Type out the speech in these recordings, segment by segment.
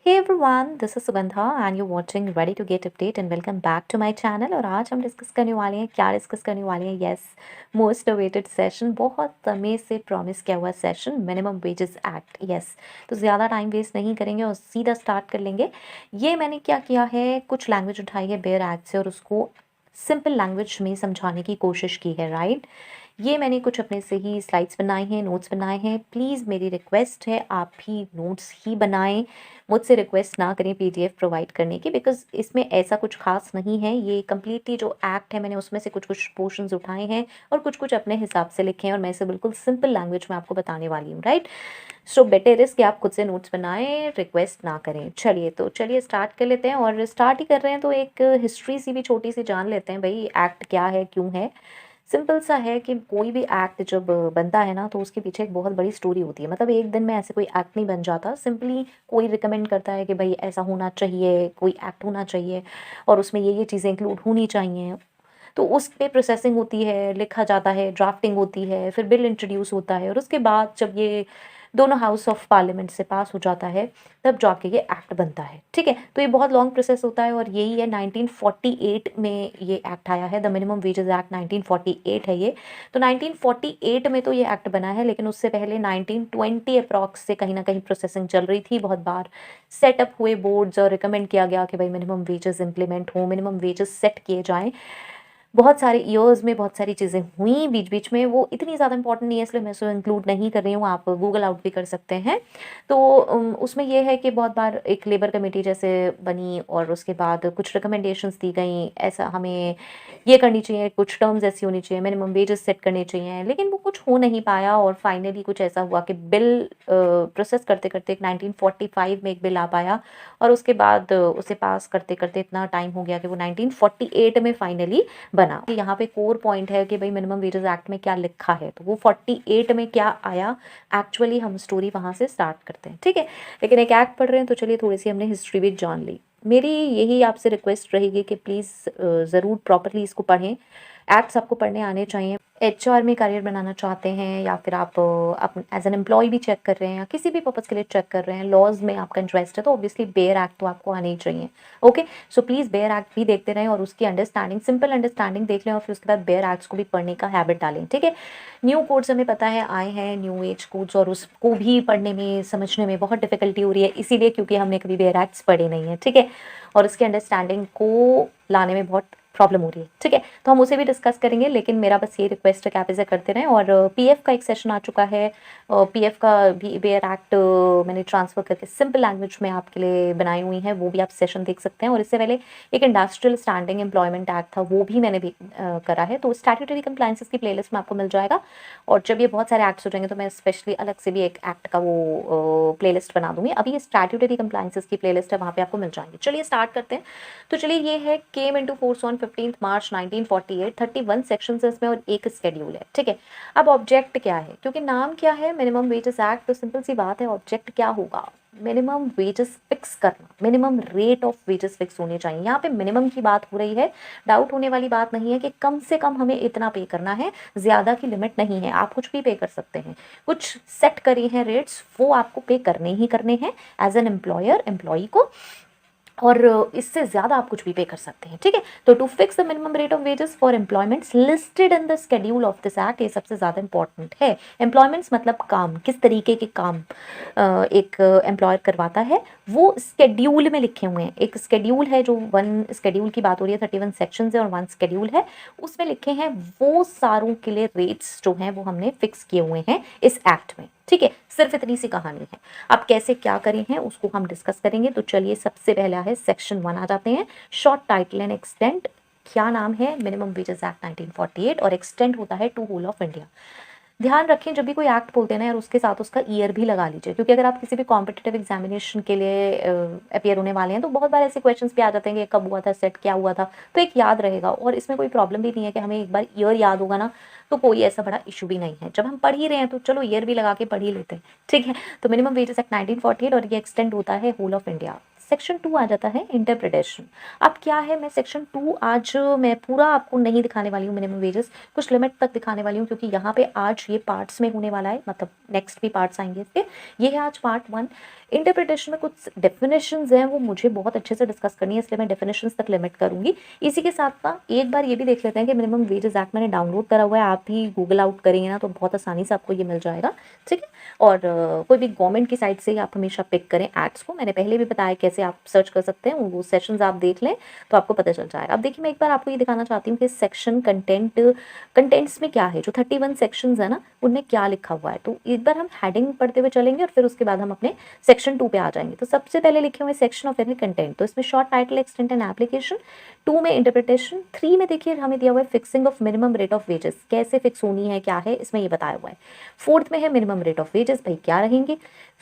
Hey everyone, this is Sugandha and you're watching Ready to Get Update and welcome back to my channel। और आज हम discuss करने वाले हैं, क्या डिस्कस करने वाले हैं? यस, मोस्ट अवेटेड सेशन, बहुत समय से प्रॉमिस किया हुआ session, minimum wages act. Yes, तो ज़्यादा टाइम वेस्ट नहीं करेंगे और सीधा स्टार्ट कर लेंगे। ये मैंने क्या किया है, कुछ लैंग्वेज उठाई है बेयर एक्ट से और उसको सिंपल लैंग्वेज में समझाने की कोशिश की है, राइट। ये मैंने कुछ अपने से ही स्लाइड्स बनाए हैं, नोट्स बनाए हैं। प्लीज़ मेरी रिक्वेस्ट है आप भी नोट्स ही बनाएं, मुझसे रिक्वेस्ट ना करें पीडीएफ प्रोवाइड करने की, बिकॉज इसमें ऐसा कुछ खास नहीं है। ये कम्प्लीटली जो एक्ट है मैंने उसमें से कुछ कुछ पोर्शंस उठाए हैं और कुछ कुछ अपने हिसाब से लिखे हैं और मैं इसे बिल्कुल सिंपल लैंग्वेज में आपको बताने वाली हूँ, राइट। सो बेटर इज़ कि आप खुद से नोट्स बनाएं, रिक्वेस्ट ना करें। चलिए स्टार्ट कर लेते हैं और स्टार्ट ही कर रहे हैं तो एक हिस्ट्री सी भी छोटी सी जान लेते हैं, भाई एक्ट क्या है, क्यों है। सिंपल सा है कि कोई भी एक्ट जब बनता है ना तो उसके पीछे एक बहुत बड़ी स्टोरी होती है। मतलब एक दिन में ऐसे कोई एक्ट नहीं बन जाता। सिंपली कोई रिकमेंड करता है कि भाई ऐसा होना चाहिए, कोई एक्ट होना चाहिए और उसमें ये चीज़ें इंक्लूड होनी चाहिए। तो उस पे प्रोसेसिंग होती है, लिखा जाता है, ड्राफ्टिंग होती है, फिर बिल इंट्रोड्यूस होता है और उसके बाद जब ये दोनों हाउस ऑफ पार्लियामेंट से पास हो जाता है तब जाके ये एक्ट बनता है, ठीक है। तो ये बहुत लॉन्ग प्रोसेस होता है और यही है 1948 में ये एक्ट आया है, द मिनिमम वेजेस एक्ट 1948 है ये। तो 1948 में तो ये एक्ट बना है, लेकिन उससे पहले 1920 अप्रॉक्स से कहीं ना कहीं प्रोसेसिंग चल रही थी। बहुत बार सेटअप हुए बोर्ड्स और रिकमेंड किया गया कि भाई मिनिमम वेजेस इंप्लीमेंट हो, मिनिमम वेजेस सेट किए जाएं। बहुत सारे ईयर्स में बहुत सारी चीज़ें हुई बीच बीच में, वो इतनी ज़्यादा इंपॉर्टेंट नहीं है इसलिए मैं उसको इंक्लूड नहीं कर रही हूँ। आप गूगल आउट भी कर सकते हैं। तो उसमें ये है कि बहुत बार एक लेबर कमेटी जैसे बनी और उसके बाद कुछ रिकमेंडेशंस दी गई, ऐसा हमें ये करनी चाहिए, कुछ टर्म्स ऐसी होनी चाहिए, मिनिमम वेजेस सेट करने चाहिए, लेकिन वो कुछ हो नहीं पाया और फाइनली कुछ ऐसा हुआ कि बिल प्रोसेस करते करते एक 1945 में एक बिल आ पाया और उसके बाद उसे पास करते करते इतना टाइम हो गया कि वो 1948 में फाइनली बना। यहाँ पे कोर पॉइंट है कि भाई मिनिमम वेजेस एक्ट में क्या लिखा है, तो वो 48 में क्या आया, एक्चुअली हम स्टोरी वहाँ से स्टार्ट करते हैं, ठीक है। लेकिन एक एक्ट पढ़ रहे हैं तो चलिए थोड़ी सी हमने हिस्ट्री भी जान ली। मेरी यही आपसे रिक्वेस्ट रहेगी कि प्लीज़ ज़रूर प्रॉपरली इसको पढ़ें। एक्ट्स आपको पढ़ने आने चाहिए। एचआर में करियर बनाना चाहते हैं या फिर आप एज एन एम्प्लॉय भी चेक कर रहे हैं या किसी भी पर्पज़ के लिए चेक कर रहे हैं, लॉज में आपका इंटरेस्ट है तो ऑब्वियसली बेयर एक्ट तो आपको आने ही चाहिए। Okay, so please bare act भी देखते रहें और उसकी अंडरस्टैंडिंग, सिंपल अंडरस्टैंडिंग देख लें और फिर उसके बाद बेयर एक्ट्स को भी पढ़ने का हैबिट डालें, ठीक है। न्यू कोड्स हमें पता है आए हैं, न्यू एज कोड्स, और उसको भी पढ़ने में समझने में बहुत डिफिकल्टी हो रही है, इसीलिए क्योंकि हमने कभी बेयर एक्ट्स पढ़े नहीं है, ठीक है। और उसकी अंडरस्टैंडिंग को लाने में बहुत प्रॉब्लम हो रही है, ठीक है। तो हम उसे भी डिस्कस करेंगे, लेकिन मेरा बस ये रिक्वेस्ट है कि आप इसे करते रहें। और पीएफ का एक सेशन आ चुका है, पीएफ का भी बेयर एक्ट मैंने ट्रांसफ़र करके सिंपल लैंग्वेज में आपके लिए बनाई हुई है, वो भी आप सेशन देख सकते हैं। और इससे पहले एक इंडस्ट्रियल स्टैंडिंग एम्प्लॉयमेंट एक्ट था, वो भी मैंने भी करा है, तो स्टैट्यूटरी कंप्लायंसेस की प्लेलिस्ट में आपको मिल जाएगा। और जब ये बहुत सारे एक्ट्स हो जाएंगे तो मैं स्पेशली अलग से भी एक एक्ट का वो प्लेलिस्ट बना दूंगी। अभी ये स्टैट्यूटरी कंप्लायंसेस की प्लेलिस्ट है, वहाँ पे आपको मिल जाएंगे। चलिए स्टार्ट करते हैं। तो चलिए ये है, came into force on 15 March 1948, 31 sections है इसमें और एक स्केड्यूल है, ठीक है। अब ऑब्जेक्ट क्या है, क्योंकि नाम क्या है मिनिमम वेजेस एक्ट, तो सिंपल सी बात है ऑब्जेक्ट क्या होगा, मिनिमम वेजेस फिक्स करना, minimum rate of wages fix होने चाहिए। यहाँ पे मिनिमम की बात हो रही है, डाउट होने वाली बात नहीं है कि कम से कम हमें इतना पे करना है, ज़्यादा की लिमिट नहीं है, आप कुछ भी पे कर सकते हैं। कुछ सेट करी हैं रेट्स, वो आपको पे करने ही करने हैं एज एन एम्प्लॉयर एम्प्लॉई को, और इससे ज़्यादा आप कुछ भी पे कर सकते हैं, ठीक है। तो to fix the minimum rate of wages for employments listed in the schedule of this act, ये सबसे ज़्यादा इंपॉर्टेंट है। एम्प्लॉयमेंट्स मतलब काम, किस तरीके के काम एक एम्प्लॉयर करवाता है, वो स्केड्यूल में लिखे हुए हैं। एक स्केड्यूल है, जो वन स्केड्यूल की बात हो रही है, 31 सेक्शन है और वन स्केड्यूल है, उसमें लिखे हैं वो सारों के लिए रेट्स जो हैं वो हमने फिक्स किए हुए हैं इस एक्ट में, ठीक है। सिर्फ इतनी सी कहानी है। अब कैसे क्या करें हैं उसको हम डिस्कस करेंगे। तो चलिए सबसे पहला है सेक्शन 1 आ जाते हैं, शॉर्ट टाइटल एंड एक्सटेंट। क्या नाम है, मिनिमम वेजेस एक्ट 1948, और एक्सटेंड होता है टू होल ऑफ इंडिया। ध्यान रखें जब भी कोई एक्ट बोलते हैं ना यार, उसके साथ उसका ईयर भी लगा लीजिए, क्योंकि अगर आप किसी भी कॉम्पिटिटिव एग्जामिनेशन के लिए अपियर होने वाले हैं तो बहुत बार ऐसे क्वेश्चंस भी आ जाते हैं कि कब हुआ था, सेट क्या हुआ था, तो एक याद रहेगा। और इसमें कोई प्रॉब्लम भी नहीं है कि हमें एक बार ईयर याद होगा ना, तो कोई ऐसा बड़ा इशू भी नहीं है। जब हम पढ़ ही रहे हैं तो चलो ईयर भी लगा के पढ़ ही लेते हैं, ठीक है। तो मिनिमम वेजेस एक्ट 1948 और ये एक्सटेंड होता है होल ऑफ इंडिया। सेक्शन 2 आ जाता है इंटरप्रिटेशन। अब क्या है, मैं सेक्शन 2 आज मैं पूरा आपको नहीं दिखाने वाली हूँ मिनिमम वेजेस, कुछ लिमिट तक दिखाने वाली हूँ, क्योंकि यहाँ पे आज ये पार्ट्स में होने वाला है, मतलब नेक्स्ट भी पार्ट्स आएंगे इसके। ये है आज पार्ट 1। इंटरप्रिटेशन में कुछ डेफिनेशंस हैं वो मुझे बहुत अच्छे से डिस्कस करनी है, इसलिए मैं डेफिनेशंस तक लिमिट करूंगी। इसी के साथ साथ एक बार ये भी देख लेते हैं कि मिनिमम वेजेस एक्ट मैंने डाउनलोड करा हुआ है, आप भी गूगल आउट करेंगे ना तो बहुत आसानी से आपको ये मिल जाएगा, ठीक है। और कोई भी गवर्नमेंट की साइट से ही आप हमेशा पिक करें एक्ट्स को, मैंने पहले भी बताया कैसे आप सर्च कर सकते हैं, वो सेशंस आप देख लें तो आपको पता चल जाएगा। अब देखिए मैं एक बार आपको ये दिखाना चाहती हूँ कि सेक्शन कंटेंट्स में क्या है, जो 31 सेक्शंस है ना उनमें क्या लिखा हुआ है। तो एक बार हम हेडिंग पढ़ते हुए चलेंगे और फिर उसके बाद हम अपने सेक्शन 2 पे आ जाएंगे। तो सबसे पहले लिखे हुए सेक्शन ऑफ एनी कंटेंट, तो इसमें short title, extent and application. 2 में इंटरप्रिटेशन। 3 में देखिए हमें दिया हुआ है fixing of minimum rate of wages, कैसे फिक्स होनी है क्या है इसमें ये बताया हुआ है। 4th में है मिनिमम रेट ऑफ वेजेस, भाई क्या रहेंगे।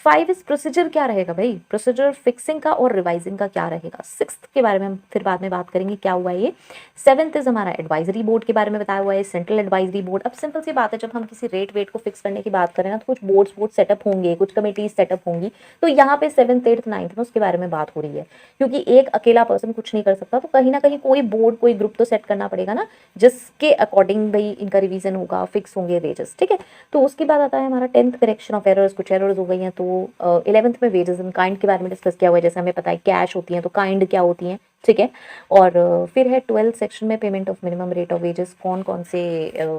5 इज प्रोसीजर, क्या रहेगा भाई प्रोसीजर फिक्सिंग का और रिवाइजिंग का क्या रहेगा। 6th के बारे में हम फिर बाद में बात करेंगे क्या हुआ है ये। 7th इज हमारा एडवाइजरी बोर्ड के बारे में बताया हुआ है, सेंट्रल एडवाइजरी बोर्ड। अब सिंपल सी बात है, जब हम किसी रेट वेट को फिक्स करने की बात करें ना तो कुछ बोर्ड सेटअप होंगे, कुछ कमेटीज सेटअप होंगी, तो यहाँ पे 7th 8th 9th में उसके बारे में बात हो रही है, क्योंकि एक अकेला पर्सन कुछ नहीं कर सकता, तो कहीं ना कहीं कोई बोर्ड कोई ग्रुप तो सेट करना पड़ेगा ना, जिसके अकॉर्डिंग भाई इनका रिवीजन होगा, फिक्स होंगे वेजेस, ठीक है। तो उसके बाद आता है हमारा 10th करेक्शन ऑफ एरर्स, कुछ एरर्स हो गई हैं तो 11th में वेजेस एंड काइंड के बारे में डिस्कस किया हुआ है, जैसे हमें पता है कैश होती हैं तो काइंड क्या होती हैं, ठीक है। और फिर है 12th सेक्शन में payment of minimum rate of wages, कौन कौन से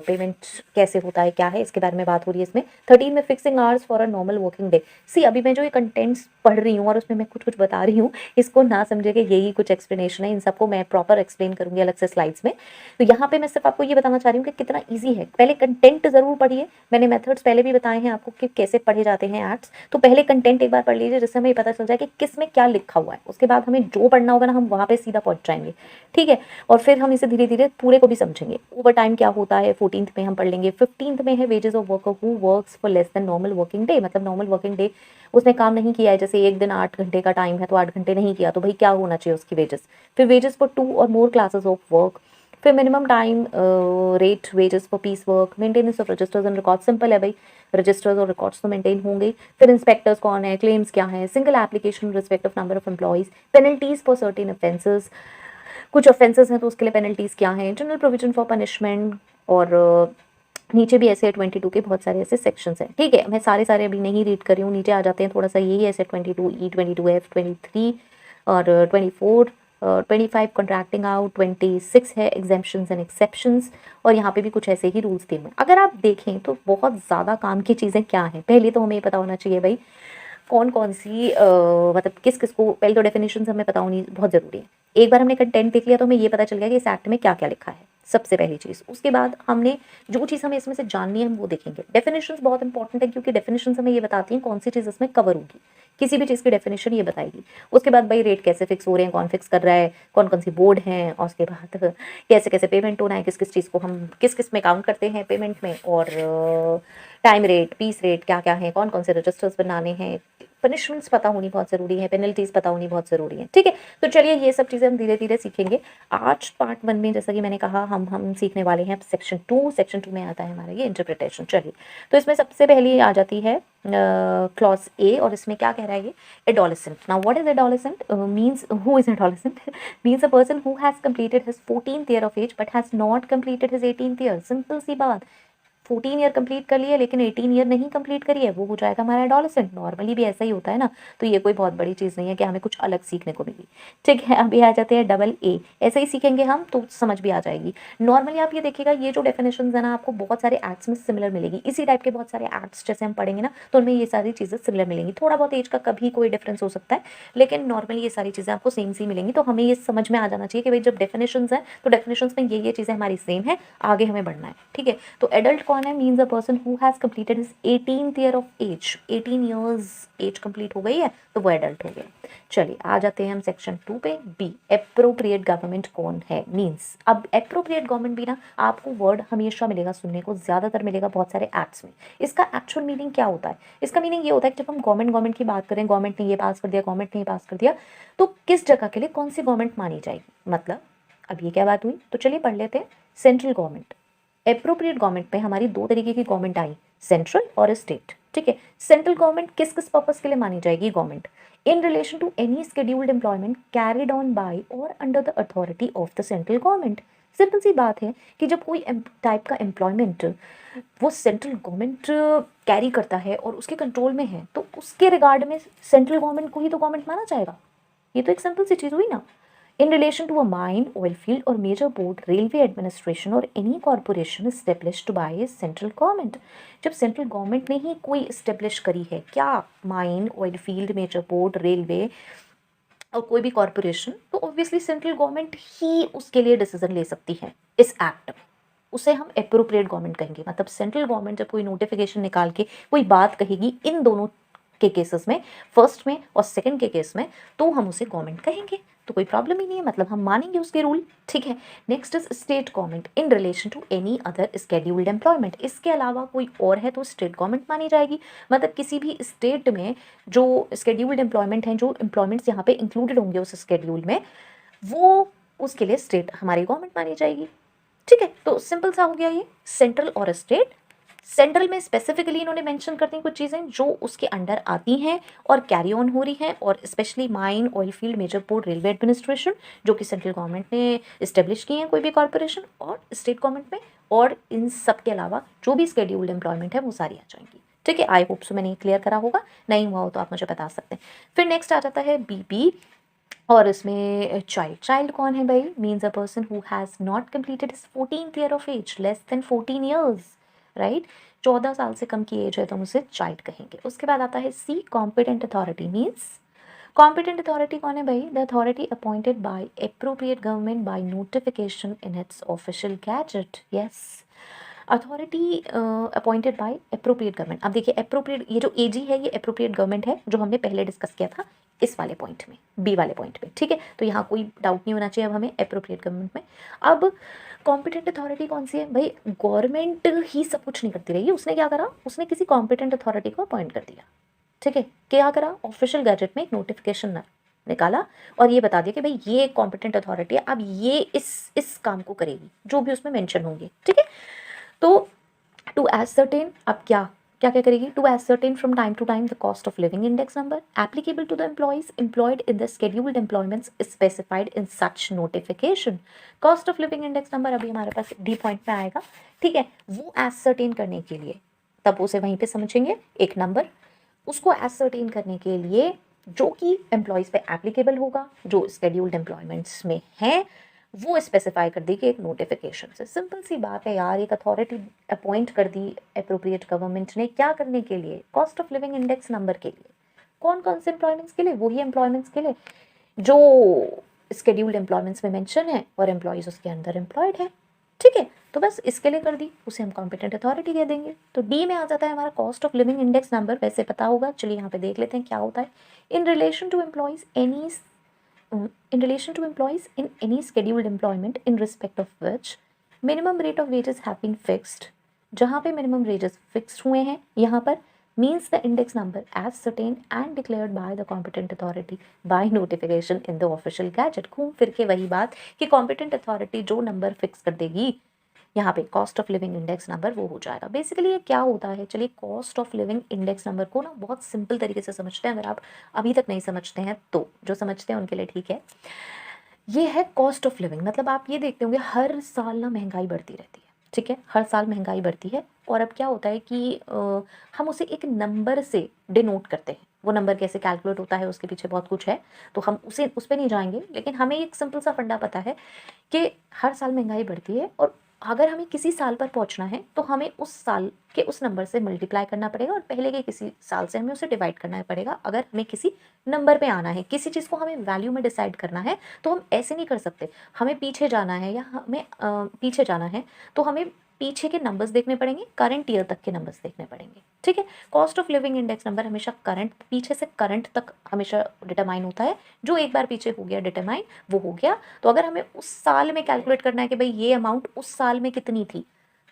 पेमेंट कैसे होता है क्या है इसके बारे में बात हो रही है इसमें। 13 में fixing hours for a normal working day. See अभी मैं जो ये कंटेंट्स पढ़ रही हूँ और उसमें मैं कुछ कुछ बता रही हूँ, इसको ना समझे कि यही कुछ एक्सप्लेनेशन है, इन सबको मैं प्रॉपर एक्सप्लेन करूंगी अलग से स्लाइड्स में। तो यहाँ पे मैं सिर्फ आपको ये बताना चाह रही हूँ कि कितना ईजी है। पहले कंटेंट जरूर पढ़िए, मैंने मेथड्स पहले भी बताए हैं आपको कि कैसे पढ़े जाते हैं एक्ट्स, तो पहले कंटेंट एक बार पढ़ लीजिए जिससे हमें पता चल जाए कि किस में क्या लिखा हुआ है। उसके बाद हमें जो पढ़ना होगा ना हम वहाँ पे सीधा पहुंच जाएंगे, ठीक है। और फिर हम इसे धीरे धीरे पूरे को भी समझेंगे। ओवर टाइम क्या होता है 14th में हम पढ़ लेंगे। 15th में है wages of worker who works for less than normal working day, मतलब नॉर्मल वर्किंग डे उसने काम नहीं किया है, जैसे एक दिन 8 घंटे का टाइम है तो 8 घंटे नहीं किया, तो भाई क्या होना चाहिए उसकी वेजेस। फिर वेजेस फॉर 2 और मोर क्लासेस ऑफ वर्क। फिर minimum time rate wages for piece work. Maintenance of registers and record, simple है भाई, रजिस्टर्स और रिकॉर्ड्स तो मेंटेन होंगे। फिर इंस्पेक्टर्स कौन है, क्लेम्स क्या है, single application respect of number of employees, penalties for certain offences, कुछ ऑफेंसेस हैं तो उसके लिए पेनल्टीज क्या है, जनरल प्रोविजन फॉर पनिशमेंट। और नीचे भी ऐसे 22 के बहुत सारे ऐसे सेक्शंस हैं, ठीक है। मैं सारे सारे अभी नहीं रीड कर रही हूँ, नीचे आ जाते हैं थोड़ा सा, यही ऐसे 22 ई 22 एफ 23 और 24 25 कॉन्ट्रैक्टिंग आउट, 26 है एग्जेम्पशंस एंड एक्सेप्शंस। और यहाँ पे भी कुछ ऐसे ही रूल्स दिए हुए हैं। अगर आप देखें तो बहुत ज़्यादा काम की चीज़ें क्या हैं, पहले तो हमें ये पता होना चाहिए भाई कौन कौन सी मतलब किस किस को, पहले तो डेफिनेशन हमें पता होनी बहुत ज़रूरी है। एक बार हमने कंटेंट देख लिया तो हमें ये पता चल गया कि इस एक्ट में क्या क्या लिखा है, सबसे पहली चीज़। उसके बाद हमने जो चीज़ हमें इसमें से जाननी है हम वो देखेंगे। डेफिनेशंस बहुत इंपॉर्टेंट है, क्योंकि डेफिनेशंस हमें ये बताती हैं कौन सी चीज़ इसमें कवर होगी, किसी भी चीज़ की डेफिनेशन ये बताएगी। उसके बाद भाई रेट कैसे फिक्स हो रहे हैं, कौन फिक्स कर रहा है, कौन कौन सी बोर्ड हैं, और उसके बाद कैसे कैसे पेमेंट होना है, किस किस चीज़ को हम किस किस में काउंट करते हैं पेमेंट में, और टाइम रेट, पीस रेट क्या क्या है, कौन कौन से रजिस्टर्स बनाने हैं, पनिशमेंट्स पता होनी बहुत ज़रूरी है, पेनल्टीज पता होनी बहुत ज़रूरी है, ठीक है। तो चलिए ये सब चीज़ें हम धीरे धीरे सीखेंगे। आज पार्ट 1 में जैसा कि मैंने कहा हम सीखने वाले हैं सेक्शन 2। सेक्शन 2 में आता है हमारा ये इंटरप्रिटेशन। चलिए तो इसमें सबसे पहली आ जाती है क्लॉज ए, और इसमें क्या कह रहा है ये, adolescent. Now what is adolescent means, who is adolescent means a person who has completed his 14th year of age but has not completed his 18th year. Simple सी बात, 14 ईयर कंप्लीट कर लिए लेकिन 18 ईयर नहीं complete करी है, वो हो जाएगा हमारा एडोलेसेंट। नॉर्मली भी ऐसा ही होता है ना, तो ये कोई बहुत बड़ी चीज़ नहीं है कि हमें कुछ अलग सीखने को मिली, ठीक है। अभी आ जाते हैं डबल ए, ऐसे ही सीखेंगे हम तो समझ भी आ जाएगी। नॉर्मली आप ये देखिएगा ये जो डेफिनेशन है ना आपको बहुत सारे एक्ट्स में सिमिलर मिलेगी, इसी टाइप के बहुत सारे एक्ट्स जैसे हम पढ़ेंगे ना तो उनमें ये सारी चीज़ें सिमिलर मिलेंगी। थोड़ा बहुत एज का कभी कोई डिफरेंस हो सकता है, लेकिन नॉर्मली ये सारी चीज़ें आपको सेम सी मिलेंगी। तो हमें ये समझ में आ जाना चाहिए कि भाई जब डेफिनेशन है तो डेफिनेशन में ये चीज़ें हमारी सेम है, आगे हमें बढ़ना है, ठीक है। तो एडल्ट कौन है, means a person who has completed his 18th year of age. 18 years age complete हो गई है तो वो एडल्ट हो गया। चलिए आ जाते हैं हम सेक्शन 2 पे। बी, एप्रोप्रिएट गवर्नमेंट कौन है, मीन्स अब एप्रोप्रिएट गवर्नमेंट भी ना आपको वर्ड हमेशा मिलेगा सुनने को, ज़्यादातर मिलेगा बहुत सारे एक्ट्स में। इसका एक्चुअल मीनिंग क्या होता है, इसका मीनिंग ये होता है कि जब हम गवर्नमेंट की बात करें, गवर्नमेंट ने ये पास कर दिया, गवर्नमेंट ने ये पास कर दिया, तो किस जगह के लिए कौन सी गवर्नमेंट मानी जाएगी। मतलब अब ये क्या बात हुई, तो चलिए पढ़ लेते हैं। सेंट्रल गवर्नमेंट, एप्रोप्रिएट गवर्नमेंट में हमारी दो तरीके की गवर्नमेंट आई, सेंट्रल और स्टेट। ठीक है, सेंट्रल गवर्नमेंट किस किस पर्पस के लिए मानी जाएगी? Government in relation to any scheduled employment carried on by or under the authority of the central government. Simple सी बात है कि जब कोई टाइप का एम्प्लॉयमेंट वो सेंट्रल गवर्नमेंट कैरी करता है और उसके कंट्रोल में है, तो उसके रिगार्ड में सेंट्रल गवर्नमेंट को ही तो गवर्नमेंट माना जाएगा। ये तो एक सिंपल सी चीज़ हुई ना। In relation to a mine, oil field और मेजर पोर्ट, रेलवे एडमिनिस्ट्रेशन और any corporation established by central government. जब सेंट्रल गवर्नमेंट ने ही कोई इस्टेब्लिश करी है क्या, mine, oil field, major port, railway और कोई भी कॉर्पोरेशन, तो ऑब्वियसली सेंट्रल गवर्नमेंट ही उसके लिए डिसीजन ले सकती है इस एक्ट में। उसे हम एप्रोप्रिएट गवर्नमेंट कहेंगे। मतलब सेंट्रल गवर्नमेंट जब कोई नोटिफिकेशन निकाल के कोई बात कहेगी इन दोनों के केसेस में, फर्स्ट में और सेकंड के केस में, तो हम उसे गवर्नमेंट कहेंगे, तो कोई प्रॉब्लम ही नहीं है, मतलब हम मानेंगे उसके रूल। ठीक है, next is state government in relation to any other scheduled employment. इसके अलावा कोई और है तो स्टेट गवर्नमेंट मानी जाएगी। मतलब किसी भी स्टेट में जो स्केड्यूल्ड एम्प्लॉयमेंट हैं, जो एम्प्लॉयमेंट्स यहाँ पे इंक्लूडेड होंगे उस स्केड्यूल में, वो उसके लिए स्टेट हमारी गवर्नमेंट मानी जाएगी। ठीक है, तो सिंपल सा हो गया ये सेंट्रल और स्टेट। सेंट्रल में स्पेसिफिकली इन्होंने मेंशन कर दी कुछ चीज़ें जो उसके अंडर आती हैं और कैरी ऑन हो रही हैं, और specially mine, oil field, major port, railway administration जो कि सेंट्रल गवर्नमेंट ने इस्टेब्लिश की हैं कोई भी कॉर्पोरेशन, और स्टेट गवर्नमेंट में, और इन सब के अलावा जो भी स्केड्यूल्ड एम्प्लॉयमेंट है वो सारी आ जाएंगी। ठीक है, आई होप सो मैंने क्लियर करा होगा, नहीं हुआ हो तो आप मुझे बता सकते हैं। फिर नेक्स्ट आ जाता है बीबी, और इसमें चाइल्ड कौन है भाई? Means a person who has not completed his 14th year of age, less than 14 years, right. 14 साल से कम की एज है तो हम उसे चाइल्ड कहेंगे। उसके बाद आता है C, competent authority. Means competent authority कौन है भाई? The authority appointed by appropriate government by notification in its official gazette. Yes, authority appointed by appropriate government. अब देखिए एप्रोप्रिएट, ये जो एजी है ये एप्रोप्रिएट गवर्नमेंट है जो हमने पहले डिस्कस किया था इस वाले पॉइंट में, बी वाले पॉइंट में। ठीक है, तो यहाँ कोई डाउट नहीं होना चाहिए अब हमें एप्रोप्रिएट गवर्नमेंट में। अब कॉम्पिटेंट अथॉरिटी कौन सी है भाई? गवर्नमेंट ही सब कुछ नहीं करती रही, उसने क्या करा, उसने किसी कॉम्पिटेंट अथॉरिटी को अपॉइंट कर दिया। ठीक है, क्या करा, ऑफिशियल गैजेट में एक नोटिफिकेशन निकाला और ये बता दिया कि भाई ये कॉम्पिटेंट अथॉरिटी है, अब ये इस काम को करेगी जो भी उसमें मेंशन होंगे। ठीक है, तो टू एसर्टेन, अब क्या क्या क्या करेगी? To ascertain from time to time the cost of living index number applicable to the employees employed in the scheduled employments specified in such notification. Cost of living index number अभी हमारे पास D point में आएगा। ठीक है, वो ascertain करने के लिए, तब उसे वहीं पे समझेंगे एक नंबर, उसको एसर्टेन करने के लिए जो कि एम्प्लॉयज़ पे एप्लीकेबल होगा, जो शेड्यूल्ड एम्प्लॉयमेंट्स में है, वो स्पेसिफाई कर दी कि एक नोटिफिकेशन से। सिंपल सी बात है यार, एक अथॉरिटी अपॉइंट कर दी एप्रोप्रिएट गवर्नमेंट ने, क्या करने के लिए? Cost of living index number के लिए। कौन कौन से एम्प्लॉयमेंट्स के लिए? वही एम्प्लॉयमेंट्स के लिए जो स्केड्यूल्ड एम्प्लॉयमेंट्स में मेंशन है और एम्प्लॉयज़ उसके अंदर एम्प्लॉयड है। ठीक है, तो बस इसके लिए कर दी, उसे हम कॉम्पिटेंट अथॉरिटी दे देंगे। तो डी में आ जाता है हमारा cost of living index number, वैसे पता होगा, चलिए यहाँ पे देख लेते हैं क्या होता है। In relation to employees any in relation to employees in any scheduled employment in respect of which minimum rate of wages have been fixed, जहाँ पे minimum wages fixed हुए हैं यहाँ पर, means the index number as certain and declared by the competent authority by notification in the official gazette। घूम फिर के वही बात कि competent authority जो नंबर फिक्स कर देगी यहाँ पे cost of living index number, वो हो जाएगा। बेसिकली ये क्या होता है, चलिए cost of living index number को ना बहुत सिंपल तरीके से समझते हैं। अगर आप अभी तक नहीं समझते हैं तो जो समझते हैं उनके लिए ठीक है। ये है कॉस्ट ऑफ लिविंग, मतलब आप ये देखते होंगे हर साल ना महंगाई बढ़ती रहती है। ठीक है, हर साल महंगाई बढ़ती है, और अब क्या होता है कि हम उसे एक नंबर से डिनोट करते हैं। वो नंबर कैसे कैलकुलेट होता है उसके पीछे बहुत कुछ है, तो हम उस पर नहीं जाएंगे, लेकिन हमें एक सिंपल सा फंडा पता है कि हर साल महंगाई बढ़ती है, और अगर हमें किसी साल पर पहुंचना है तो हमें उस साल के उस नंबर से मल्टीप्लाई करना पड़ेगा, और पहले के किसी साल से हमें उसे डिवाइड करना पड़ेगा। अगर हमें किसी नंबर पे आना है, किसी चीज़ को हमें वैल्यू में डिसाइड करना है, तो हम ऐसे नहीं कर सकते। हमें पीछे जाना है या हमें पीछे जाना है तो हमें पीछे के नंबर्स देखने पड़ेंगे, करंट ईयर तक के नंबर्स देखने पड़ेंगे। ठीक है, cost of living index number हमेशा करंट, पीछे से करंट तक हमेशा डिटरमाइन होता है। जो एक बार पीछे हो गया डिटरमाइन, वो हो गया। तो अगर हमें उस साल में कैलकुलेट करना है कि भाई ये अमाउंट उस साल में कितनी थी,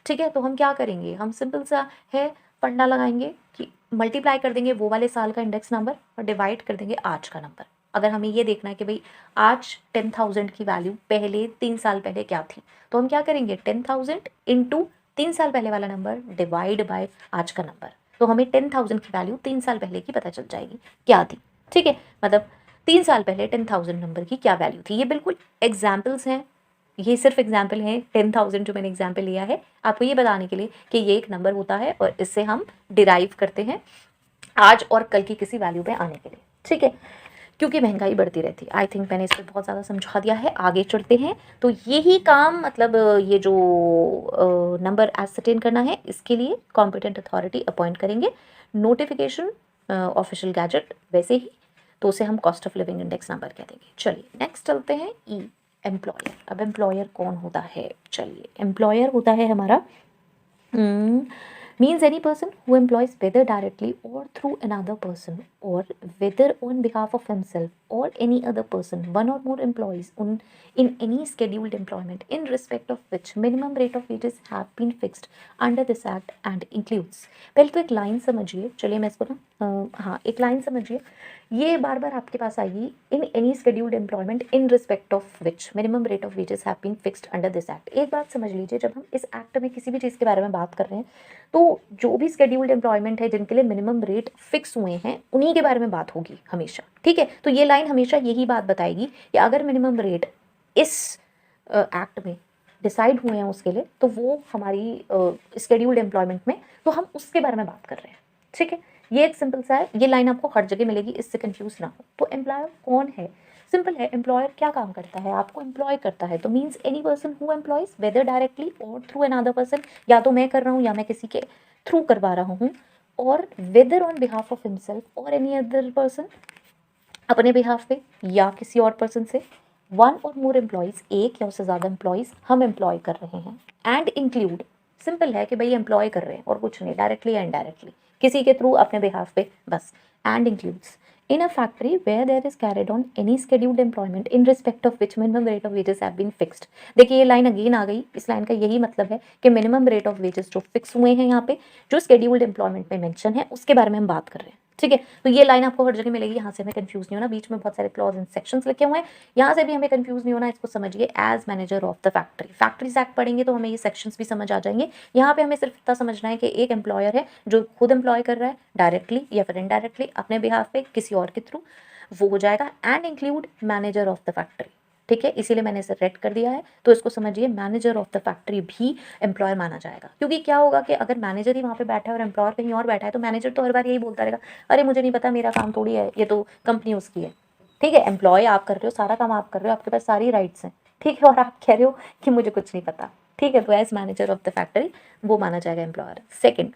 ठीक है, तो हम क्या करेंगे, हम सिंपल सा है फंडा लगाएंगे कि मल्टीप्लाई कर देंगे वो वाले साल का इंडेक्स नंबर और डिवाइड कर देंगे आज का नंबर। अगर हमें ये देखना है कि भाई आज 10,000 की वैल्यू पहले 3 साल पहले क्या थी, तो हम क्या करेंगे 10,000 इंटू 3 साल पहले वाला नंबर डिवाइड बाय आज का नंबर, तो हमें 10,000 की वैल्यू 3 साल पहले की पता चल जाएगी क्या थी। ठीक है, मतलब 3 साल पहले 10,000 नंबर की क्या वैल्यू थी। ये बिल्कुल एग्जाम्पल्स हैं, ये सिर्फ एग्जाम्पल है। 10,000 जो मैंने एग्जाम्पल लिया है आपको ये बताने के लिए कि ये एक नंबर होता है और इससे हम डिराइव करते हैं आज और कल की किसी वैल्यू पे आने के लिए। ठीक है, क्योंकि महंगाई बढ़ती रहती है। आई थिंक मैंने इसको बहुत ज़्यादा समझा दिया है, आगे चलते हैं। तो यही काम मतलब ये जो नंबर एसर्टेन करना है इसके लिए कॉम्पिटेंट अथॉरिटी अपॉइंट करेंगे। नोटिफिकेशन ऑफिशियल गैजेट वैसे ही, तो उसे हम cost of living index number कह देंगे। चलिए नेक्स्ट चलते हैं ई, एम्प्लॉयर। अब एम्प्लॉयर कौन होता है, चलिए एम्प्लॉयर होता है हमारा means any person who employs whether directly or through another person or whether on behalf of himself or any other person one or more employees in any scheduled employment in respect of which minimum rate of wages have been fixed under this act and includes। पहले तो एक line समझिए, चलिए मैं इसको ना हाँ एक लाइन समझिए, ये बार बार आपके पास आएगी। In any scheduled employment in respect of which minimum rate of wages have been fixed under this act. एक बात समझ लीजिए, जब हम इस एक्ट में किसी भी चीज़ के बारे में बात कर रहे हैं तो जो भी स्केड्यूल्ड एम्प्लॉयमेंट है जिनके लिए मिनिमम रेट फिक्स हुए हैं उन्हीं के बारे में बात होगी हमेशा। ठीक है, तो ये लाइन हमेशा यही बात बताएगी कि अगर मिनिमम रेट इस एक्ट में डिसाइड हुए हैं उसके लिए तो वो हमारी स्केड्यूल्ड एम्प्लॉयमेंट में, तो हम उसके बारे में बात कर रहे हैं। ठीक है, ये एक सिंपल सा है, ये लाइन आपको हर जगह मिलेगी, इससे कंफ्यूज ना हो। तो एम्प्लॉयर कौन है, सिंपल है, एम्प्लॉयर क्या काम करता है, आपको एम्प्लॉय करता है। तो means any person who employs whether directly और थ्रू अनदर पर्सन, या तो मैं कर रहा हूँ या मैं किसी के थ्रू करवा रहा हूँ, और whether on behalf of himself और एनी अदर पर्सन, अपने बिहाफ पे या किसी और पर्सन से, वन और मोर एम्प्लॉयज़, एक या उससे ज़्यादा एम्प्लॉयज़ हम एम्प्लॉय कर रहे हैं। एंड इंक्लूड, सिंपल है कि भाई एम्प्लॉय कर रहे हैं और कुछ नहीं, डायरेक्टली या इनडायरेक्टली किसी के थ्रू अपने बिहाफ पे बस। And includes in a factory where there is carried on any scheduled employment in respect of which minimum rate of wages have been fixed। देखिए ये लाइन अगेन आ गई, इस लाइन का यही मतलब है कि मिनिमम रेट ऑफ वेजेस जो फिक्स हुए हैं यहाँ पे, जो स्केड्यूल्ड एम्प्लॉयमेंट में मेंशन है उसके बारे में हम बात कर रहे हैं। ठीक है, तो ये लाइन आपको हर जगह मिलेगी, यहाँ से हमें कंफ्यूज नहीं होना। बीच में बहुत सारे क्लॉज एंड सेक्शंस लिखे हुए हैं, यहाँ से भी हमें कंफ्यूज नहीं होना। इसको समझिए, as manager of the factory, factories act पढ़ेंगे तो हमें ये सेक्शंस भी समझ आ जाएंगे। यहाँ पे हमें सिर्फ इतना समझना है कि एक एम्प्लॉयर है जो खुद एम्प्लॉय कर रहा है डायरेक्टली या फिर इनडायरेक्टली अपने बिहाफ पे किसी और के थ्रू, वो हो जाएगा। And include manager of the factory. ठीक है, इसीलिए मैंने इसे रेड कर दिया है। तो इसको समझिए, मैनेजर ऑफ द फैक्ट्री भी एम्प्लॉयर माना जाएगा। क्योंकि क्या होगा कि अगर मैनेजर ही वहाँ पे बैठा है और एम्प्लॉयर कहीं और बैठा है तो मैनेजर तो हर बार यही बोलता रहेगा, अरे मुझे नहीं पता, मेरा काम थोड़ी है, ये तो कंपनी उसकी है। ठीक है, एम्प्लॉय आप कर रहे हो, सारा काम आप कर रहे हो, आपके पास सारी राइट्स हैं। ठीक है, और आप कह रहे हो कि मुझे कुछ नहीं पता। ठीक है, तो as manager of the factory वो माना जाएगा employer. Second,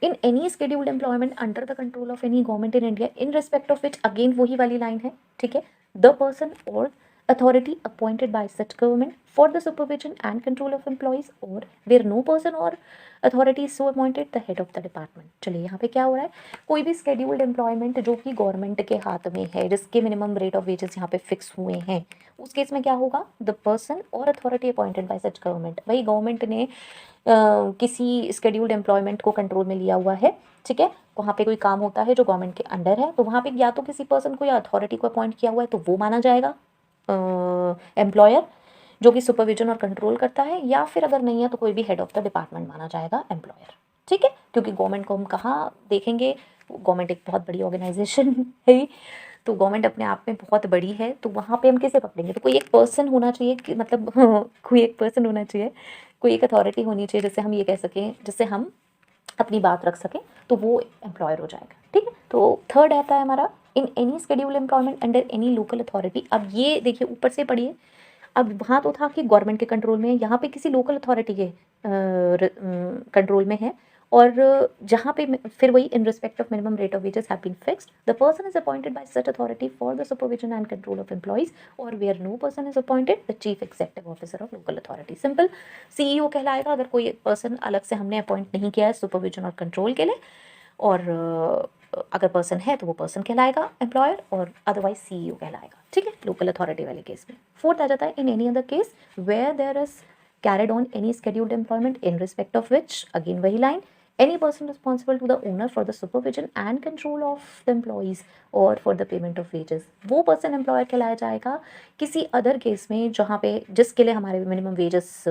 in any scheduled employment under the control of any government in India in respect of which, again वही वाली लाइन है। ठीक है, द पर्सन और authority appointed by such government for the supervision and control of employees, or where no person or authority is so appointed, the head of the department। चलिए यहाँ पे क्या हो रहा है, कोई भी scheduled employment जो कि गवर्नमेंट के हाथ में है, जिसके मिनिमम रेट ऑफ वेजेस यहाँ पे फिक्स हुए हैं, उस केस में क्या होगा, द पर्सन और authority appointed by such government. भाई गवर्नमेंट ने किसी स्केड्यूल्ड एम्प्लॉयमेंट को कंट्रोल में लिया हुआ है। ठीक है, वहाँ पे कोई काम होता है जो गवर्नमेंट के अंडर है, तो वहाँ पे या तो किसी पर्सन को या अथॉरिटी को अपॉइंट किया हुआ है तो वो माना जाएगा एम्प्लॉयर जो कि सुपरविजन और कंट्रोल करता है, या फिर अगर नहीं है तो कोई भी हेड ऑफ द डिपार्टमेंट माना जाएगा एम्प्लॉयर। ठीक है, क्योंकि गवर्नमेंट को हम कहाँ देखेंगे, गवर्नमेंट एक बहुत बड़ी ऑर्गेनाइजेशन है, तो गवर्नमेंट अपने आप में बहुत बड़ी है, तो वहाँ पे हम किसे पकड़ेंगे, तो कोई एक पर्सन होना चाहिए कि मतलब कोई एक पर्सन होना चाहिए, कोई एक अथॉरिटी होनी चाहिए जिससे हम ये कह सकें, जिससे हम अपनी बात रख सकें, तो वो एम्प्लॉयर हो जाएगा। ठीक है, तो थर्ड आता है हमारा in any schedule employment under any local authority. अब ये देखिए ऊपर से पढ़िए, अब वहाँ तो था कि गवर्नमेंट के कंट्रोल में है, यहाँ पे किसी लोकल अथॉरिटी के कंट्रोल में है, और जहाँ पे फिर वही in respect of minimum rate of wages have been fixed, the person is appointed by such authority for the supervision and control of employees, or where no person is appointed, the chief executive officer of local authority. Simple, CEO कहलाएगा अगर कोई person अलग से हमने appoint नहीं किया है supervision और कंट्रोल के लिए, और अगर पर्सन है तो वो पर्सन कहलाएगा एम्प्लॉयर, और अदरवाइज सीईओ कहलाएगा। ठीक है, लोकल अथॉरिटी वाले केस में। फोर्थ आ जाता है in any other case where there is carried on any scheduled employment in respect of which, again वही line, any person responsible to the owner for the supervision and control of the employees or for the payment of wages, वो person employer कहलाया जाएगा किसी other case में जहाँ पे जिसके लिए हमारे मिनिमम वेजेस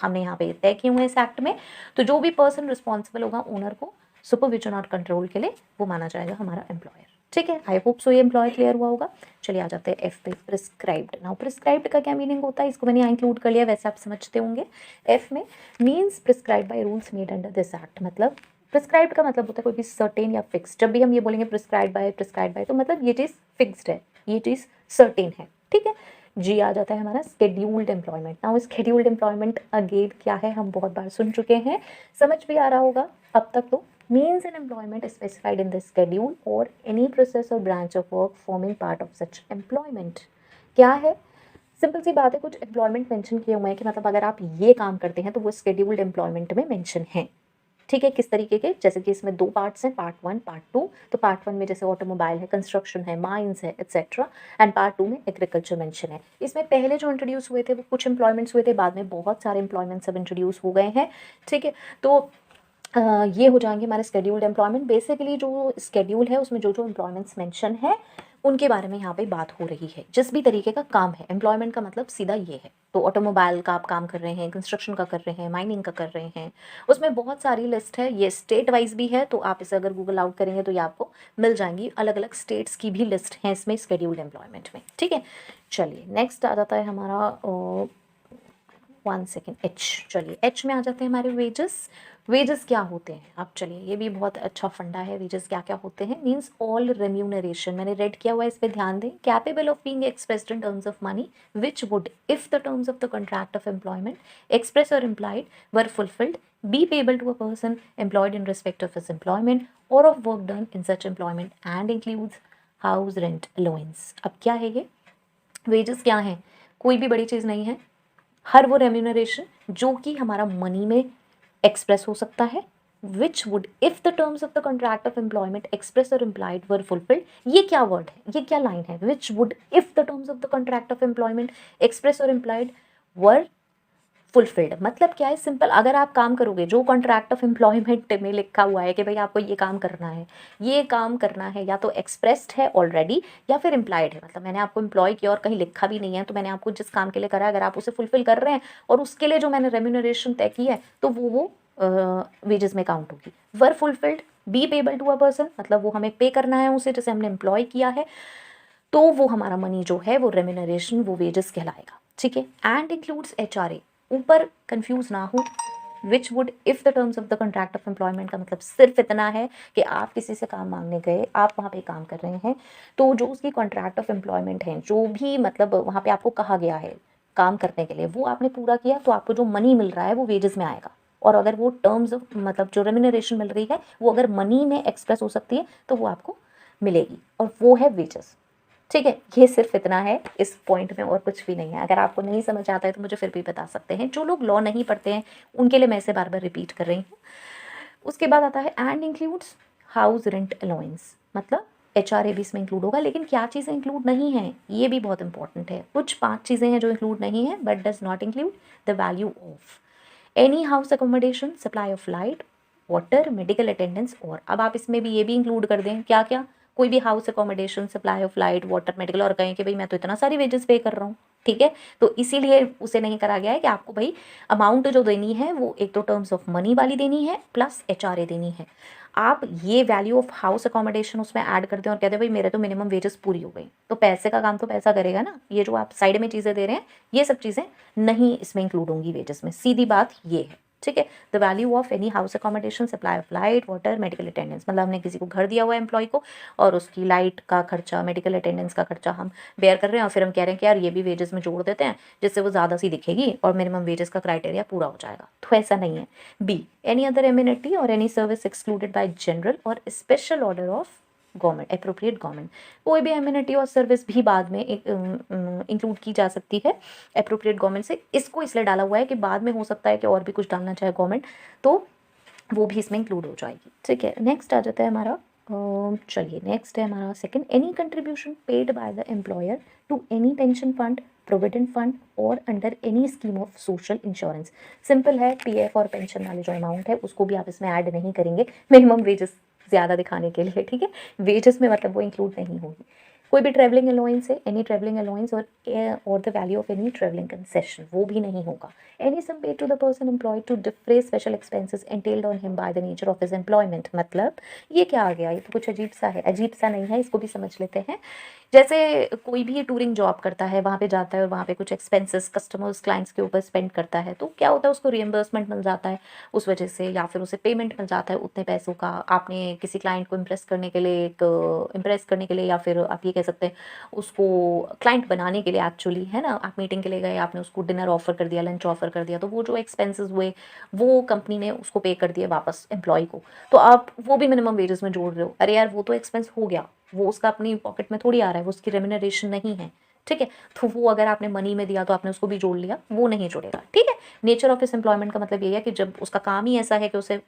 हमने यहाँ पे तय किए हुए हैं इस एक्ट में। तो जो भी पर्सन रिस्पॉन्सिबल होगा ओनर को सुपरविजन और कंट्रोल के लिए, वो माना जाएगा हमारा एम्प्लॉयर। ठीक है, आई होप सो ये एम्प्लॉयर क्लियर हुआ होगा। चलिए आ जाते हैं एफ पे, प्रिस्क्राइब्ड। नाउ प्रिस्क्राइब्ड का क्या मीनिंग होता है, इसको मैंने यहाँ इंक्लूड कर लिया, वैसे आप समझते होंगे। एफ में means prescribe by rules made under this act, मतलब प्रिस्क्राइब्ड का मतलब होता है कोई भी सर्टेन या फिक्स। जब भी हम ये बोलेंगे प्रिस्क्राइब बाय तो मतलब ये चीज़ फिक्स्ड है, ये चीज़ सर्टेन है। ठीक है, जी आ जाता है हमारा scheduled employment. Now scheduled employment again क्या है, हम बहुत बार सुन चुके हैं, समझ भी आ रहा होगा अब तक तो। means an employment specified in the schedule or any process or branch of work forming part of such employment। क्या है, सिंपल सी बात है, कुछ एम्प्लॉयमेंट मेंशन किए हुए हैं कि मतलब अगर आप ये काम करते हैं तो वो स्केड्यूल्ड एम्प्लॉयमेंट में मेंशन है। ठीक है, किस तरीके के, जैसे कि इसमें 2 पार्ट्स हैं, पार्ट 1 पार्ट 2। तो पार्ट 1 में जैसे ऑटोमोबाइल है, कंस्ट्रक्शन है, माइंस है, एक्सेट्रा, एंड पार्ट 2 में एग्रीकल्चर मेंशन है। इसमें पहले जो इंट्रोड्यूस हुए थे वो कुछ एम्प्लॉयमेंट्स हुए थे, बाद में बहुत सारे एम्प्लॉयमेंट्स अब इंट्रोड्यूस हो गए हैं। ठीक है, तो ये हो जाएंगे हमारे स्केड्यूल्ड एम्प्लॉयमेंट। बेसिकली जो स्केड्यूल है उसमें जो जो एम्प्लॉयमेंट्स मेंशन है उनके बारे में यहाँ पे बात हो रही है। जिस भी तरीके का काम है, एम्प्लॉयमेंट का मतलब सीधा ये है। तो ऑटोमोबाइल का आप काम कर रहे हैं, कंस्ट्रक्शन का कर रहे हैं, माइनिंग का कर रहे हैं, उसमें बहुत सारी लिस्ट है। ये स्टेट वाइज भी है, तो आप इसे अगर गूगल आउट करेंगे तो ये आपको मिल जाएंगी, अलग अलग स्टेट्स की भी लिस्ट है इसमें स्केड्यूल्ड एम्प्लॉयमेंट में। ठीक है, चलिए नेक्स्ट आ जाता है हमारा 1 सेकेंड, एच। चलिए एच में आ जाते हैं हमारे वेजेस। वेजेस क्या होते हैं, अब चलिए ये भी बहुत अच्छा फंडा है। वेजेस क्या क्या होते हैं, मीन्स ऑल रेम्यूनरेशन, मैंने रेड किया हुआ है, इस पर ध्यान दें। Capable of being expressed in terms of money which would if the terms of the contract of employment express or implied were fulfilled be payable to a person employed in respect of his employment or of work done in such employment and includes house rent allowance. अब क्या है ये wages, क्या है, कोई भी बड़ी चीज़ नहीं है, हर वो रेम्यूनरेशन जो कि हमारा मनी में एक्सप्रेस हो सकता है, विच would if the terms of the contract of employment express or implied were fulfilled. ये क्या वर्ड है, ये क्या लाइन है, विच would if the terms of the contract of employment express or implied were fulfilled. मतलब क्या है, सिंपल, अगर आप काम करोगे जो कॉन्ट्रैक्ट ऑफ एम्प्लॉयमेंट में लिखा हुआ है कि भाई आपको ये काम करना है, ये काम करना है, या तो एक्सप्रेस्ड है ऑलरेडी या फिर इम्प्लाइड है, मतलब मैंने आपको एम्प्लॉय किया और कहीं लिखा भी नहीं है, तो मैंने आपको जिस काम के लिए करा है अगर आप उसे फुलफिल कर रहे हैं और उसके लिए जो मैंने रेम्यूनरेशन तय की है तो वो वेजेस में काउंट होगी। Were fulfilled, be payable to a person, मतलब वो हमें पे करना है उसे जैसे हमने एम्प्लॉय किया है, तो वो हमारा मनी जो है वो रेम्यूनरेशन, वो वेजेस कहलाएगा। ठीक है, एंड इंक्लूड्स HRA, ऊपर कंफ्यूज ना हो, विच would if the terms of the contract of employment का मतलब सिर्फ इतना है कि आप किसी से काम मांगने गए, आप वहाँ पे काम कर रहे हैं, तो जो उसकी कॉन्ट्रैक्ट ऑफ एम्प्लॉयमेंट है, जो भी मतलब वहाँ पे आपको कहा गया है काम करने के लिए, वो आपने पूरा किया, तो आपको जो मनी मिल रहा है वो वेजेस में आएगा। और अगर वो टर्म्स ऑफ मतलब जो रेम्यूनरेशन मिल रही है वो अगर मनी में एक्सप्रेस हो सकती है तो वो आपको मिलेगी, और वो है वेजेस। ठीक है, ये सिर्फ इतना है इस पॉइंट में, और कुछ भी नहीं है। अगर आपको नहीं समझ आता है तो मुझे फिर भी बता सकते हैं। जो लोग लॉ नहीं पढ़ते हैं उनके लिए मैं इसे बार बार रिपीट कर रही हूँ। उसके बाद आता है and includes house rent allowance, मतलब HRA भी इसमें इंक्लूड होगा। लेकिन क्या चीज़ें इंक्लूड नहीं हैं, ये भी बहुत इंपॉर्टेंट है। कुछ 5 चीज़ें हैं जो इंक्लूड नहीं है, but does not include the value of any house accommodation, supply of light, water, medical attendance. और अब आप इसमें भी ये भी इंक्लूड कर दें, क्या क्या, कोई भी house accommodation, supply of light, water, medical, और कहें कि भाई मैं तो इतना सारी वेजेस पे कर रहा हूँ। ठीक है, तो इसीलिए उसे नहीं करा गया है कि आपको भाई अमाउंट जो देनी है वो एक तो टर्म्स ऑफ मनी वाली देनी है प्लस HRA देनी है। आप ये वैल्यू ऑफ हाउस अकोमोडेशन उसमें ऐड कर दें और कहते हैं भाई मेरे तो मिनिमम वेजेस पूरी हो गई, तो पैसे का काम तो पैसा करेगा ना। ये जो आप साइड में चीज़ें दे रहे हैं ये सब चीज़ें नहीं इसमें इंक्लूड होंगी वेजेस में, सीधी बात ये है। ठीक है, the value of any house accommodation, supply of light, water, medical attendance, मतलब हमने किसी को घर दिया हुआ है एम्प्लॉय को, और उसकी लाइट का खर्चा, मेडिकल अटेंडेंस का खर्चा हम बेयर कर रहे हैं, और फिर हम कह रहे हैं कि यार ये भी वेजेस में जोड़ देते हैं जिससे वो ज़्यादा सी दिखेगी और मिनिमम वेजेस का क्राइटेरिया पूरा हो जाएगा। तो ऐसा नहीं है। B, any other amenity or any service excluded by general or special order of government, appropriate government. कोई भी एमिनिटी और सर्विस भी बाद में इंक्लूड की जा सकती है अप्रोप्रिएट गवर्नमेंट से। इसको इसलिए डाला हुआ है कि बाद में हो सकता है कि और भी कुछ डालना चाहे गवर्नमेंट, तो वो भी इसमें इंक्लूड हो जाएगी। ठीक है, नेक्स्ट आ जाता है हमारा चलिए नेक्स्ट है हमारा second, any contribution paid by the employer to any pension fund, provident fund or under any scheme of social insurance. Simple है, पीएफ और पेंशन वाले जो अमाउंट है उसको भी आप इसमें ऐड नहीं करेंगे मिनिमम वेजेस ज़्यादा दिखाने के लिए, ठीक है। वेजेस में मतलब वो इंक्लूड नहीं होगी। कोई भी ट्रैवलिंग अलाउंस है, any travelling allowance or the value of any travelling concession, वो भी नहीं होगा। Any sum paid to the person employed to defray special expenses entailed on him by the nature of his employment. मतलब ये क्या आ गया, ये तो कुछ अजीब सा है, अजीब सा नहीं है, इसको भी समझ लेते हैं। जैसे कोई भी टूरिंग जॉब करता है, वहाँ पे जाता है और वहाँ पे कुछ एक्सपेंसेस कस्टमर्स क्लाइंट्स के ऊपर स्पेंड करता है, तो क्या होता है उसको रिएम्बर्समेंट मिल जाता है उस वजह से, या फिर उसे पेमेंट मिल जाता है उतने पैसों का। आपने किसी क्लाइंट को इम्प्रेस करने के लिए, इम्प्रेस करने के लिए, या फिर आप ये कह सकते हैं उसको क्लाइंट बनाने के लिए एक्चुअली, है ना, आप मीटिंग के लिए गए, आपने उसको डिनर ऑफर कर दिया, लंच ऑफर कर दिया, तो वो जो एक्सपेंसेस हुए वो कंपनी ने उसको पे कर दिए वापस एम्प्लॉय को, तो आप वो भी मिनिमम वेजेस में जोड़ रहे हो। अरे यार वो तो एक्सपेंस हो गया, वो उसका अपनी पॉकेट में थोड़ी आ रहा है, वो उसकी रेम्यूनरेशन नहीं है, ठीक है। तो वो अगर आपने मनी में दिया तो आपने उसको भी जोड़ लिया, वो नहीं जुड़ेगा, ठीक है। नेचर ऑफ इस एम्प्लॉयमेंट का मतलब ये है कि जब उसका काम ही ऐसा है कि उसे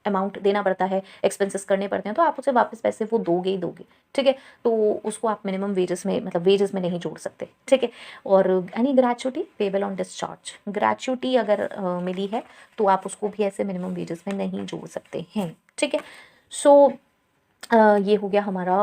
अमाउंट देना पड़ता है, एक्सपेंसेस करने पड़ते हैं, तो आप उसे वापस पैसे वो दोगे ही दोगे, ठीक है। तो उसको आप मिनिमम वेजेस में, मतलब वेजेस में नहीं जोड़ सकते, ठीक है। और any gratuity payable on discharge, gratuity अगर मिली है तो आप उसको भी ऐसे मिनिमम वेजेस में नहीं जोड़ सकते हैं, ठीक है। सो ये हो गया हमारा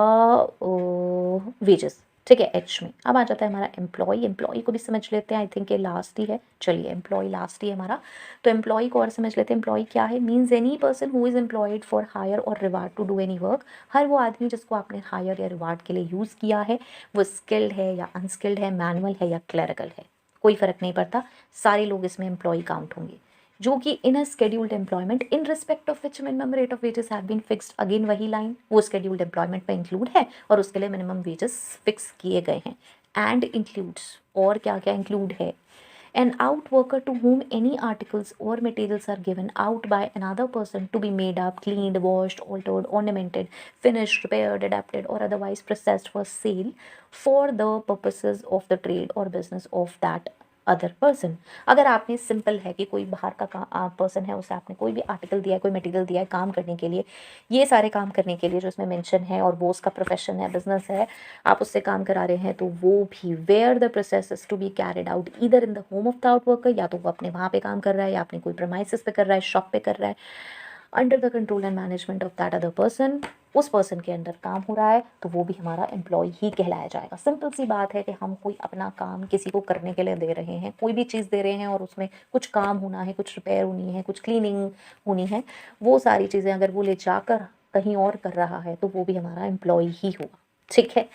वेजेस, ठीक है, एच में। अब आ जाता है हमारा एम्प्लॉय, एम्प्लॉय को भी समझ लेते हैं, आई थिंक ये लास्ट ही है, चलिए एम्प्लॉय लास्ट ही है हमारा। तो एम्प्लॉय को और समझ लेते हैं, एम्प्लॉय क्या है, means any person who is employed for hire or reward to do any work. हर वो आदमी जिसको आपने हायर या रिवार्ड के लिए यूज़ किया है, वो स्किल्ड है या अनस्किल्ड है, मैनुअल है या क्लरिकल है, कोई फ़र्क नहीं पड़ता, सारे लोग इसमें एम्प्लॉय काउंट होंगे। जो कि in a scheduled employment in respect of which minimum rate of wages have been fixed, again वही लाइन, वो स्केड्यूल्ड एम्प्लॉयमेंट में इंक्लूड है और उसके लिए मिनिमम वेजेस फिक्स किए गए हैं। एंड इंक्लूड्स, और क्या क्या इंक्लूड है, an out worker to whom any articles or materials are given out by another person to be made up, cleaned, washed, altered, ornamented, finished, repaired, adapted, or otherwise processed for sale for the purposes of the trade or business of that other person. अगर आपने simple है कि कोई बाहर का person है, उसे आपने कोई भी आर्टिकल दिया है, कोई मटेरियल दिया है काम करने के लिए, ये सारे काम करने के लिए जो इसमें मेंशन है, और वो उसका प्रोफेशन है, बिजनेस है, आप उससे काम करा रहे हैं, तो वो भी where the process is to be carried out either in the home of the out worker, या तो वो अपने वहाँ पे काम कर रहा है, या अपने कोई प्रमाइसिस पे कर रहा है, शॉप पे कर रहा है, under the control and management of that other person, उस पर्सन के अंडर काम हो रहा है, तो वो भी हमारा एम्प्लॉय ही कहलाया जाएगा। सिंपल सी बात है कि हम कोई अपना काम किसी को करने के लिए दे रहे हैं, कोई भी चीज़ दे रहे हैं और उसमें कुछ काम होना है, कुछ रिपेयर होनी है, कुछ क्लीनिंग होनी है, वो सारी चीज़ें अगर वो ले जाकर कहीं और कर रहा है तो वो भी हमारा एम्प्लॉय ही होगा, ठीक है।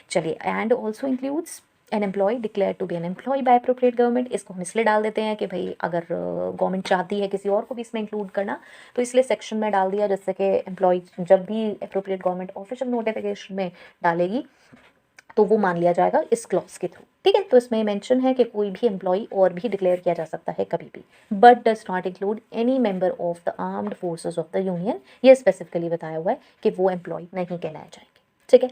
चलिए, and also includes an employee declared to be an employee by appropriate government, इसको हम इसलिए डाल देते हैं कि भाई अगर गवर्नमेंट चाहती है किसी और को भी इसमें इंक्लूड करना, तो इसलिए सेक्शन में डाल दिया, जिससे कि एम्प्लॉय जब भी अप्रोप्रिएट गवर्नमेंट ऑफिशियल नोटिफिकेशन में डालेगी तो वो मान लिया जाएगा इस क्लॉज के थ्रू, ठीक है। तो इसमें मेंशन है कि कोई भी एम्प्लॉय और भी डिक्लेयर किया जा सकता है कभी भी, but does not include any member of the armed forces of the union, ये स्पेसिफिकली बताया हुआ है कि वो एम्प्लॉय नहीं कहलाए जाएंगे, ठीक है।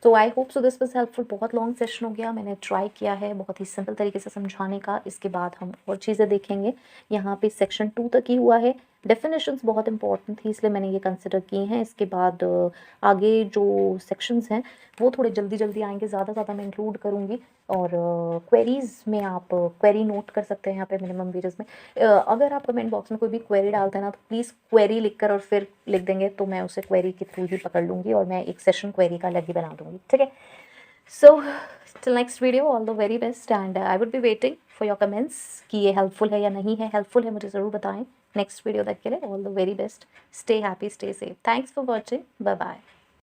तो I hope so this was helpful. बहुत लॉन्ग सेशन हो गया, मैंने ट्राई किया है बहुत ही सिंपल तरीके से समझाने का। इसके बाद हम और चीज़ें देखेंगे। यहाँ पे सेक्शन 2 तक ही हुआ है। डेफिनेशंस बहुत इंपॉर्टेंट थी, इसलिए मैंने ये कंसिडर की हैं। इसके बाद आगे जो सेक्शंस हैं वो थोड़े जल्दी जल्दी आएंगे, ज़्यादा मैं इंक्लूड करूँगी। और क्वेरीज़ में आप क्वेरी नोट कर सकते हैं यहाँ पे मिनिमम वेजेस में। अगर आप कमेंट बॉक्स में कोई भी क्वेरी डालते हैं ना, तो प्लीज़ क्वेरी लिख कर और फिर लिख देंगे, तो मैं उसे क्वेरी के थ्रू ही पकड़ लूँगी और मैं एक सेशन क्वेरी का अलग ही बना दूँगी, ठीक है। So till next video, all the very best, and I would be waiting for your comments कि ये हेल्पफुल है या नहीं है। हेल्पफुल है मुझे ज़रूर बताएं नेक्स्ट वीडियो तक के लिए। All the very best, stay happy, stay safe, thanks for watching, bye bye.